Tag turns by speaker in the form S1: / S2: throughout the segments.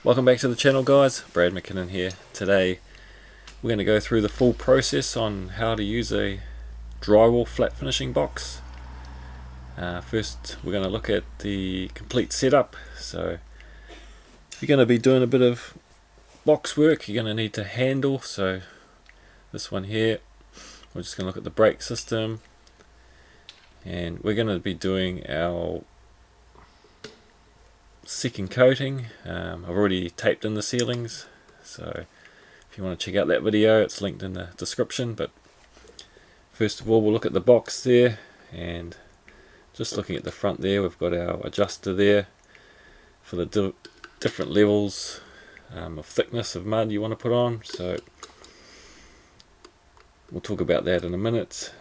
S1: Welcome back to the channel, guys. Bradamckinnon here. Today we're going to go through the full process on how to use a drywall flat finishing box. First we're going to look at the complete setup. So if you're going to be doing a bit of box work, you're going to need to handle. So this one here, we're just going to look at the brake system, and we're going to be doing our second coating. I've already taped in the ceilings, so if you want to check out that video, it's linked in the description. But first of all, we'll look at the box there, and just looking at the front there, we've got our adjuster there for the different levels of thickness of mud you want to put on. So we'll talk about that in a minute.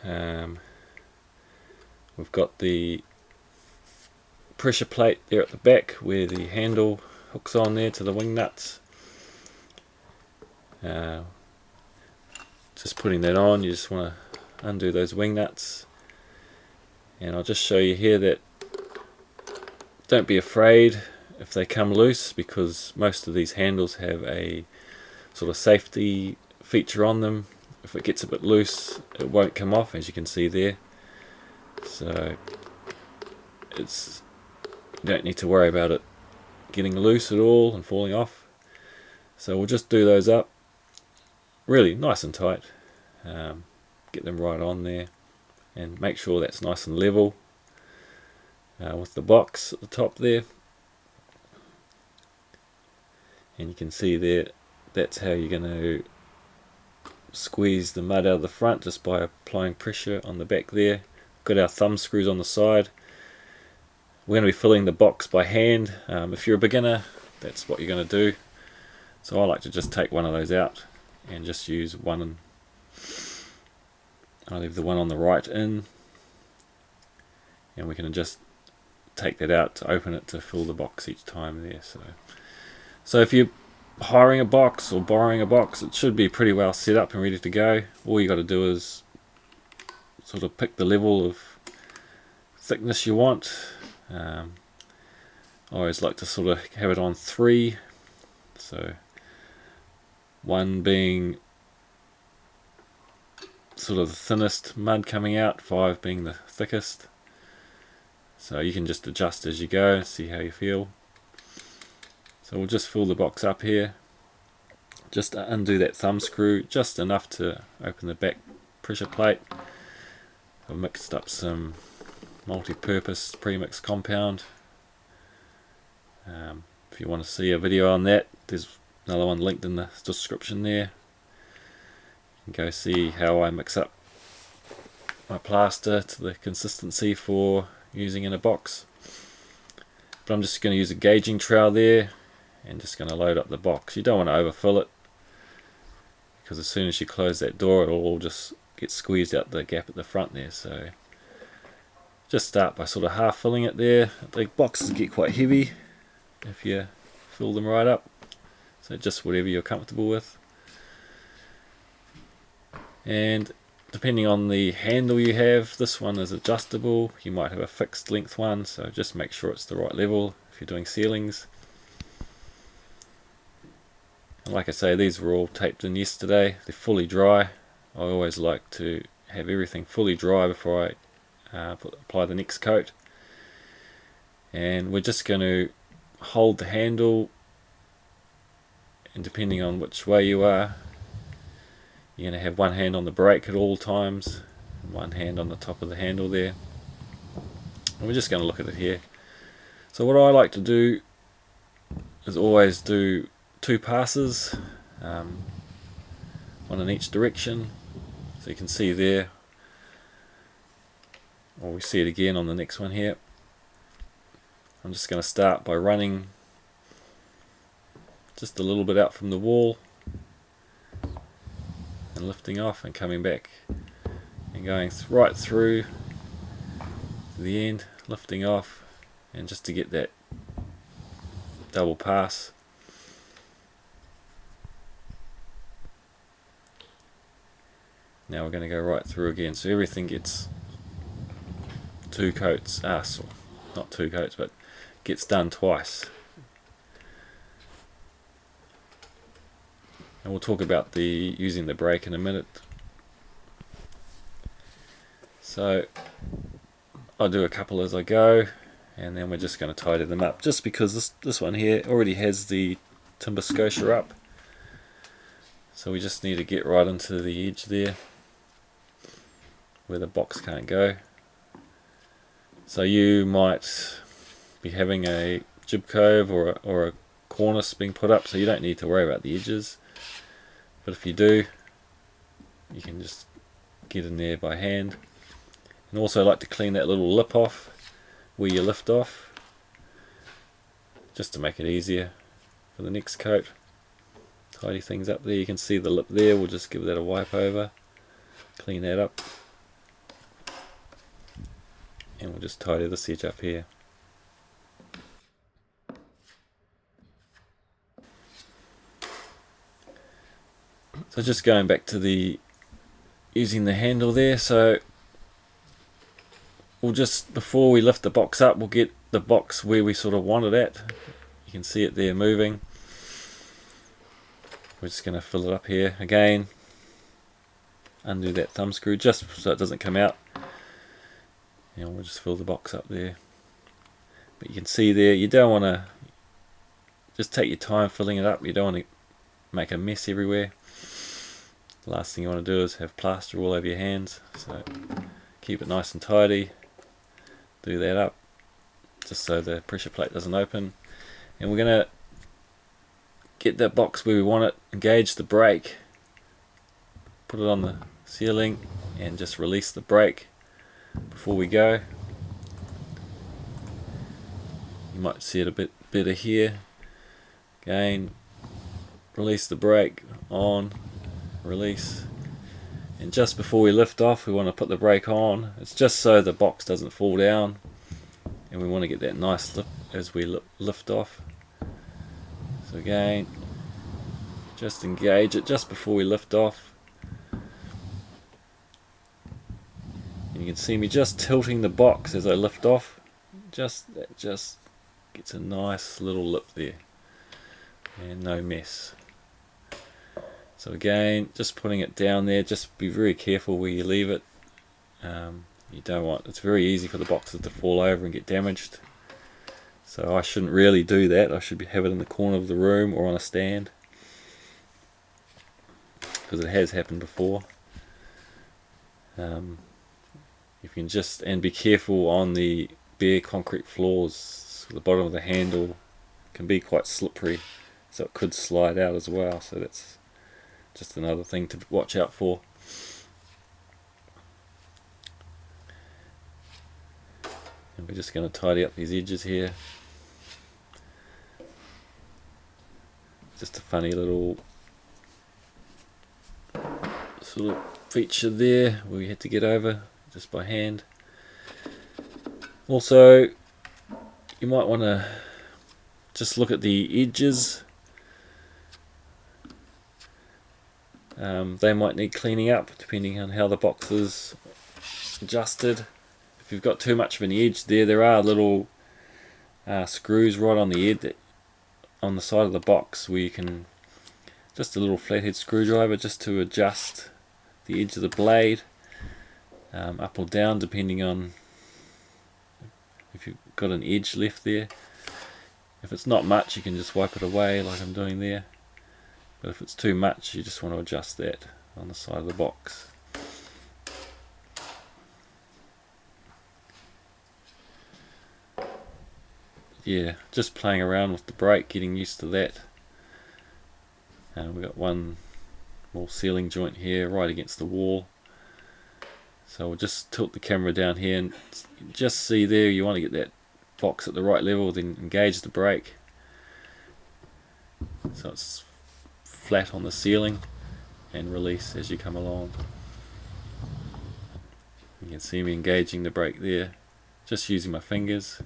S1: We've got the pressure plate there at the back where the handle hooks on there to the wing nuts. Just putting that on, you just want to undo those wing nuts, and I'll just show you here that don't be afraid if they come loose, because most of these handles have a sort of safety feature on them. If it gets a bit loose, it won't come off, as you can see there. So you don't need to worry about it getting loose at all and falling off. So we'll just do those up really nice and tight, get them right on there, and make sure that's nice and level with the box at the top there. And you can see there, that's how you're going to squeeze the mud out of the front, just by applying pressure on the back there. Got our thumb screws on the side. We're going to be filling the box by hand. If you're a beginner, that's what you're going to do. So I like to just take one of those out and just use one, and I'll leave the one on the right in, and we can just take that out to open it to fill the box each time there. So if you're hiring a box or borrowing a box, it should be pretty well set up and ready to go. All you got to do is sort of pick the level of thickness you want. I always like to sort of have it on 3, so 1 being sort of the thinnest mud coming out, 5 being the thickest. So you can just adjust as you go, see how you feel. So we'll just fill the box up here. Just undo that thumb screw just enough to open the back pressure plate. I've mixed up some multi-purpose premix compound. If you want to see a video on that, there's another one linked in the description there. You can go see how I mix up my plaster to the consistency for using in a box. But I'm just going to use a gauging trowel there and just going to load up the box. You don't want to overfill it, because as soon as you close that door, it'll all just get squeezed out the gap at the front there. So just start by sort of half filling it there. The boxes get quite heavy if you fill them right up, so just whatever you're comfortable with. And depending on the handle you have, this one is adjustable. You might have a fixed length one, so just make sure it's the right level if you're doing ceilings. And like I say, these were all taped in yesterday. They're fully dry. I always like to have everything fully dry before I apply the next coat. And we're just going to hold the handle, and depending on which way you are, you're going to have one hand on the brake at all times and one hand on the top of the handle there. And we're just going to look at it here. So what I like to do is always do 2 passes, one in each direction. So you can see there, or we see it again on the next one here. I'm just going to start by running just a little bit out from the wall and lifting off and coming back and going right through to the end, lifting off, and just to get that double pass. Now we're going to go right through again, so everything gets 2 coats, so not 2 coats, but gets done twice. and we'll talk about the using the brake in a minute. So I'll do a couple as I go, and then we're just going to tidy them up, just because this one here already has the timber scotia up, so we just need to get right into the edge there where the box can't go. So you might be having a jib cove or a cornice being put up, so you don't need to worry about the edges, but if you do, you can just get in there by hand. And also I like to clean that little lip off where you lift off, just to make it easier for the next coat. Tidy things up there. You can see the lip there, we'll just give that a wipe over, clean that up, and we'll just tidy this edge up here. So just going back to the using the handle there, so we'll just, before we lift the box up, we'll get the box where we sort of want it at. You can see it there moving. We're just going to fill it up here again, undo that thumb screw just so it doesn't come out, and we'll just fill the box up there. But you can see there, you don't want to, just take your time filling it up, you don't want to make a mess everywhere. The last thing you want to do is have plaster all over your hands, so keep it nice and tidy. Do that up just so the pressure plate doesn't open, and we're going to get that box where we want it, engage the brake, put it on the ceiling and just release the brake before we go. You might see it a bit better here. Again, release the brake, on, release, and just before we lift off we want to put the brake on. It's just so the box doesn't fall down, and we want to get that nice lip as we lift off. So again, just engage it just before we lift off, and you can see me just tilting the box as I lift off. That just gets a nice little lip there and no mess. So again, just putting it down there, just be very careful where you leave it. You don't want, it's very easy for the boxes to fall over and get damaged, so I shouldn't really do that. I should have it in the corner of the room or on a stand, because it has happened before. You can just, and be careful on the bare concrete floors, the bottom of the handle can be quite slippery, so it could slide out as well, so that's just another thing to watch out for. And we're just going to tidy up these edges here. Just a funny little sort of feature there we had to get over just by hand. Also, you might want to just look at the edges. They might need cleaning up depending on how the box is adjusted. If you've got too much of an edge there are little screws right on the edge, on the side of the box, where you can, just a little flathead screwdriver just to adjust the edge of the blade, up or down depending on if you've got an edge left there. If it's not much, you can just wipe it away like I'm doing there, but if it's too much, you just want to adjust that on the side of the box. Yeah, just playing around with the brake, getting used to that. We've got one more ceiling joint here right against the wall, so we'll just tilt the camera down here and just see there, you want to get that box at the right level, then engage the brake so it's flat on the ceiling, and release as you come along. You can see me engaging the brake there, just using my fingers.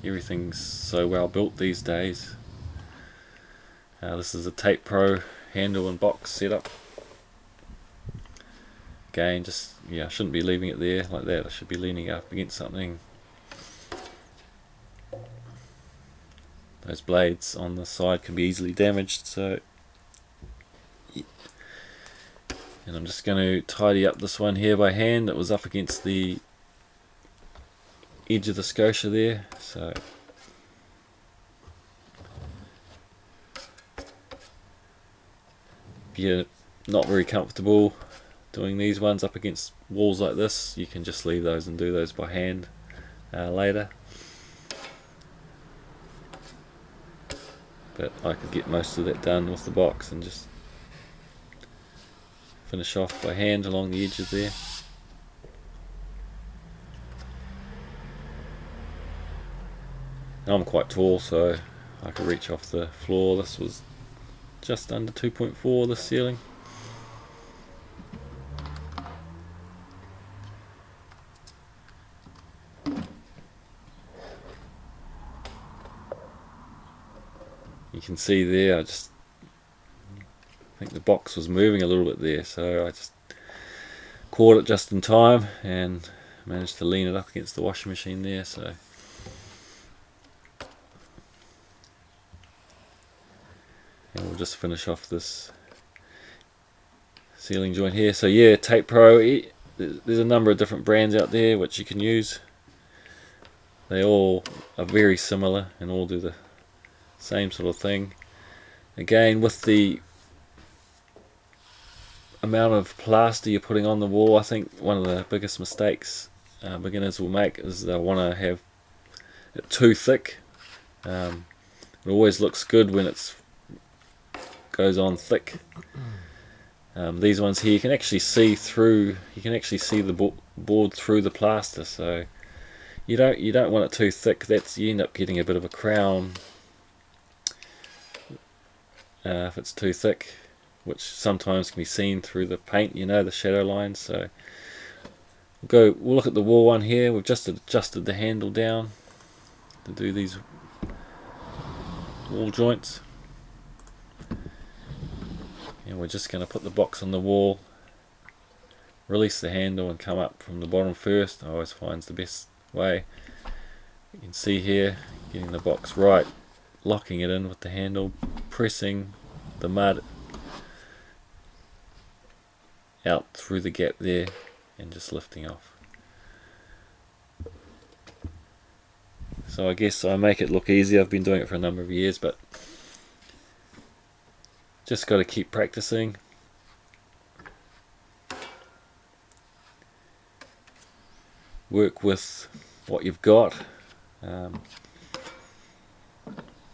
S1: Everything's so well built these days. This is a Tape Pro handle and box setup. Again, just, yeah, I shouldn't be leaving it there like that. I should be leaning up against something. Those blades on the side can be easily damaged, so And I'm just going to tidy up this one here by hand. It was up against the edge of the scotia there, so if you're not very comfortable doing these ones up against walls like this, you can just leave those and do those by hand later. But I could get most of that done with the box and just finish off by hand along the edges there. And I'm quite tall, so I could reach off the floor. This was just under 2.4, the ceiling. You can see there, I think the box was moving a little bit there, so I just caught it just in time and managed to lean it up against the washing machine there. So and we'll just finish off this ceiling joint here. So yeah, Tape Pro, there's a number of different brands out there which you can use. They all are very similar and all do the same sort of thing. Again, with the amount of plaster you're putting on the wall, I think one of the biggest mistakes beginners will make is they'll want to have it too thick. It always looks good when it goes on thick. These ones here, you can actually see through. You can actually see the board through the plaster, so you don't want it too thick. You end up getting a bit of a crown if it's too thick, which sometimes can be seen through the paint, the shadow lines. So we'll look at the wall one here. We've just adjusted the handle down to do these wall joints, and we're just going to put the box on the wall, release the handle and come up from the bottom first. I always find the best way. You can see here, getting the box right, locking it in with the handle, pressing the mud out through the gap there and just lifting off. So I guess I make it look easy. I've been doing it for a number of years, but just got to keep practicing. Work with what you've got.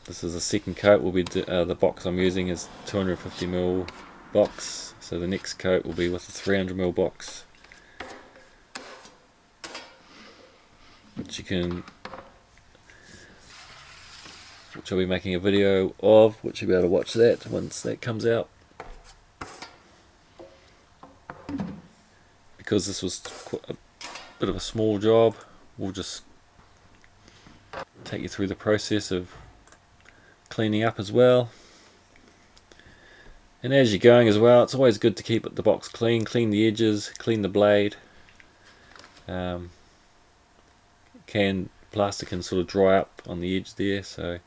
S1: This is a second coat. Will be the box I'm using is 250mm box, so the next coat will be with a 300mm box, which I'll be making a video of, which you'll be able to watch that once that comes out. Because this was a bit of a small job, we'll just take you through the process of cleaning up as well. And as you're going as well, it's always good to keep the box clean the edges, clean the blade. Plaster can sort of dry up on the edge there, so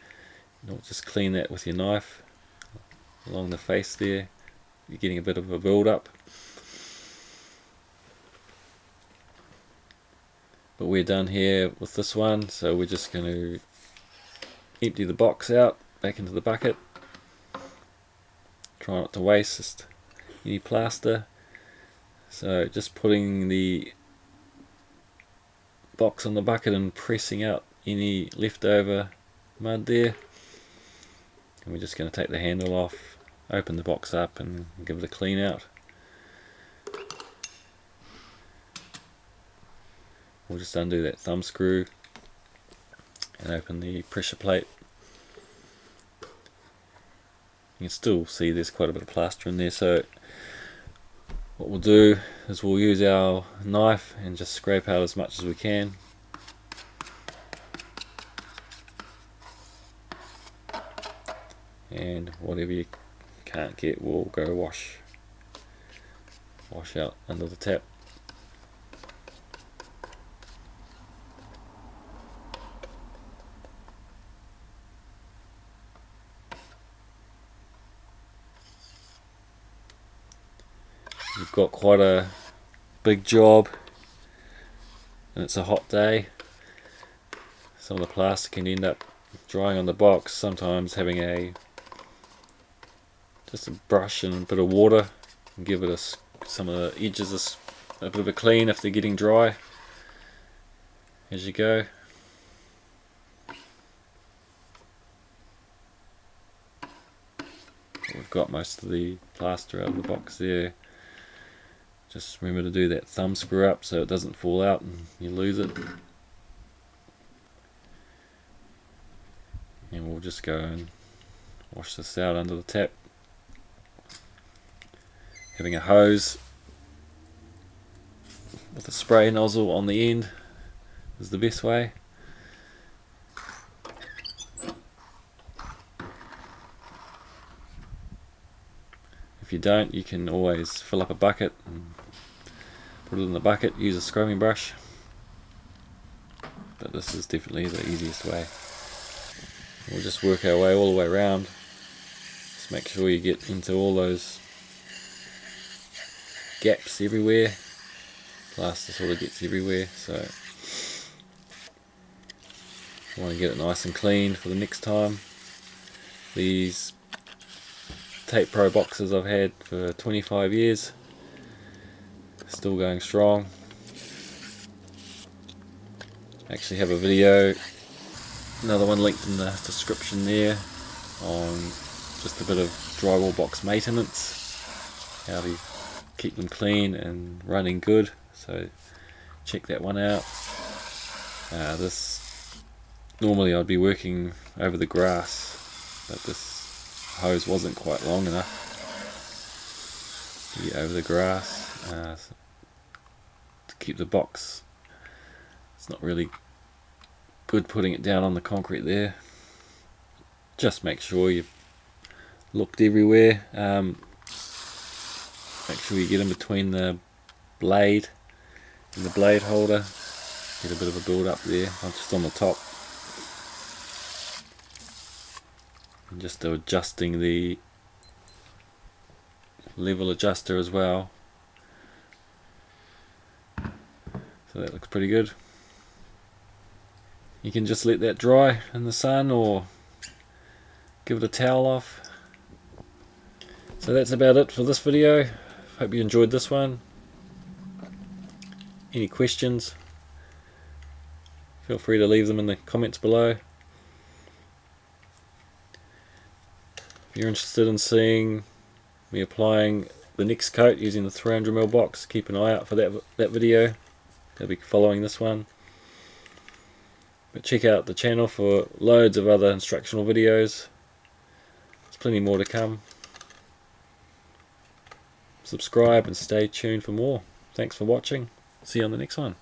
S1: just clean that with your knife along the face there. You're getting a bit of a build up. But we're done here with this one, so we're just going to empty the box out back into the bucket. Try not to waste any plaster. So just putting the box on the bucket and pressing out any leftover mud there. And we're just going to take the handle off, open the box up and give it a clean out. We'll just undo that thumb screw and open the pressure plate. You can still see there's quite a bit of plaster in there, so what we'll do is we'll use our knife and just scrape out as much as we can. And whatever you can't get, we'll go wash out under the tap. you've got quite a big job and it's a hot day, some of the plaster can end up drying on the box. Sometimes having just a brush and a bit of water and give it some of the edges a bit of a clean if they're getting dry as you go. We've got most of the plaster out of the box there. Just remember to do that thumb screw up so it doesn't fall out and you lose it. And we'll just go and wash this out under the tap. Having a hose with a spray nozzle on the end is the best way. If you don't, you can always fill up a bucket and put it in the bucket, use a scrubbing brush, but this is definitely the easiest way. We'll just work our way all the way around. Just make sure you get into all those gaps everywhere. Plaster sort of gets everywhere, so you want to get it nice and clean for the next time. These Tape Pro boxes I've had for 25 years, still going strong. Actually have a video, another one linked in the description there, on just a bit of drywall box maintenance, how to keep them clean and running good, so check that one out. This normally I'd be working over the grass, but this hose wasn't quite long enough to get over the grass to keep the box. It's not really good putting it down on the concrete there. Just make sure you've looked everywhere. Make sure you get in between the blade and the blade holder. Get a bit of a build up there, just on the top. And just adjusting the level adjuster as well. So that looks pretty good. You can just let that dry in the sun or give it a towel off. So that's about it for this video. Hope you enjoyed this one. Any questions? Feel free to leave them in the comments below. If you're interested in seeing me applying the next coat using the 300mm box, keep an eye out for that video. They'll be following this one. But check out the channel for loads of other instructional videos. There's plenty more to come. Subscribe and stay tuned for more. Thanks for watching. See you on the next one.